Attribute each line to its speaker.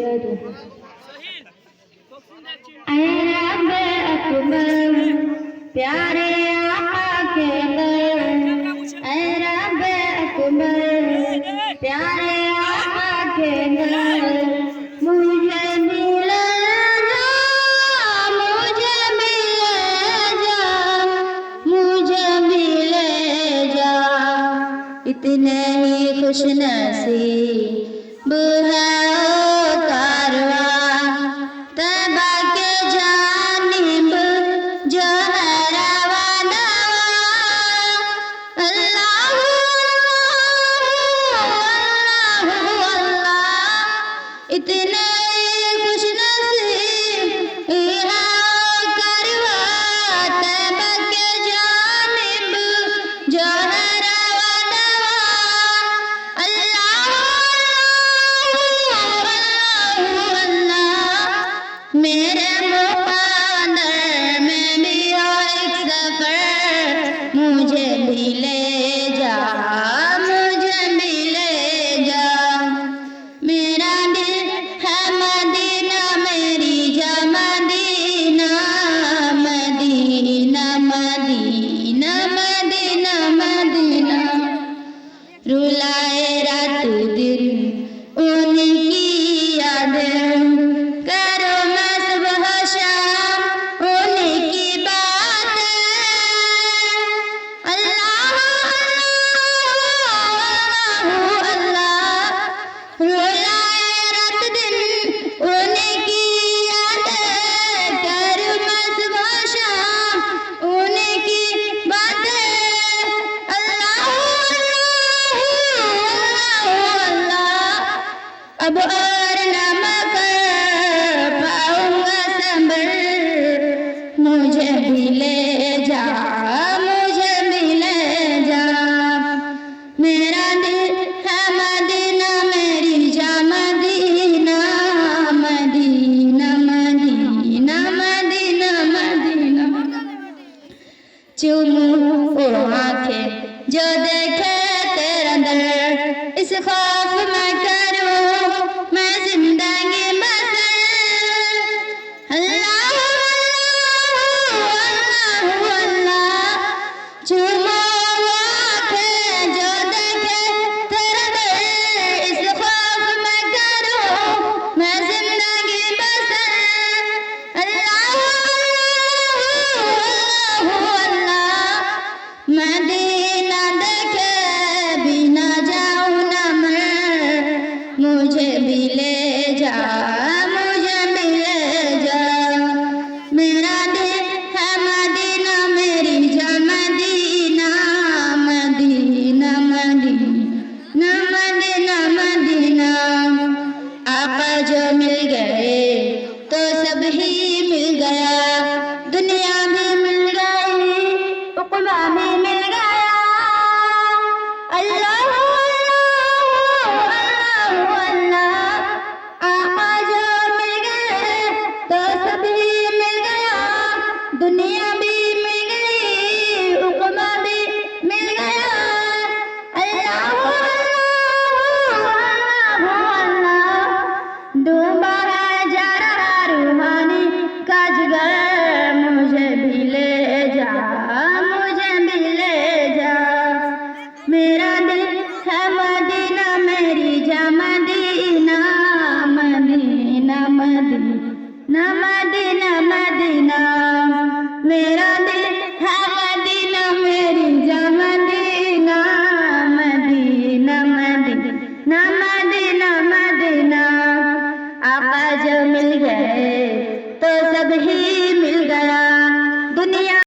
Speaker 1: ऐ रब अकबर प्यारे आका के दर, ऐ रब अकबर प्यारे आका के दर, मुझे मिल जा, मुझे मिल जा, मुझे मिल जा। इतने ही खुश नसीब है ओ कारवां तैबा के जानिब जो है रवाना। अल्लाह अल्लाह अल्लाह इतने खुश नसीब है ओ कारवां तैबा के जानिब जो है रवाना। अल्लाह अल्लाह अल्लाह मेरे मुक़द्दर में भी हो एक सफर, मुझे भी ले जा, मुझे भी ले जा। मेरा दिल है मदीना मेरी जा मदीना, मदीना मदीना मदीना मदीना। रुलाए रात दिन उनकी यादें, करो मैं सुबह शाम उनकी बातें। अल्लाह अल्लाह अल्लाह रुलाए रात दिन उनकी यादें, करो मैं सुबह शाम उनकी बातें। अल्लाह अब और न मगर पाऊंगा संभल, मुझे भी ले जा, मुझे भी ले जा। मेरा दिल है मदीना मेरी जा मदीना, मदीना मदीना मदीना मदीना। चूमूं वो आंखें जो देखे तेरा दर, इस खौफ में करूं मैं जिंदगी बसर। अल्लाह अल्लाह अल्लाह चूमो वो आंखें जो देखे तेरा दर, इस खौफ में करूं मैं जिंदगी बसर। अल्लाह अल्लाह अल्लाह मदीना देखे बिना जाऊं न मर, मुझे भी ले जा, मुझे भी ले जा। मेरा दिल है मदीना मेरी जा मदीना, मदीना मदीना मदीना मदीना। आका जो मिल गए तो सब ही मिल गया, दुनिया भी मिल गई उक़बा भी मिल गया। अल्लाह अल्लाह अल्लाह आका जो मिल गए तो सब ही मिल गया, दुनिया भी मिल गई उक़बा भी मिल गया। अल्लाह अल्लाह अल्लाह डूबा है जा रहा रूहानी का जिगर, मुझे भी ले जा, मुझे भी ले जा। मेरा दिल है मदीना मेरी जा मदीना, मदीना मदीना मदीना मदीना। मेरा दिल है मदीना मेरी जा मदीना, मदीना मदीना मदीना मदीना। आका जो मिल गए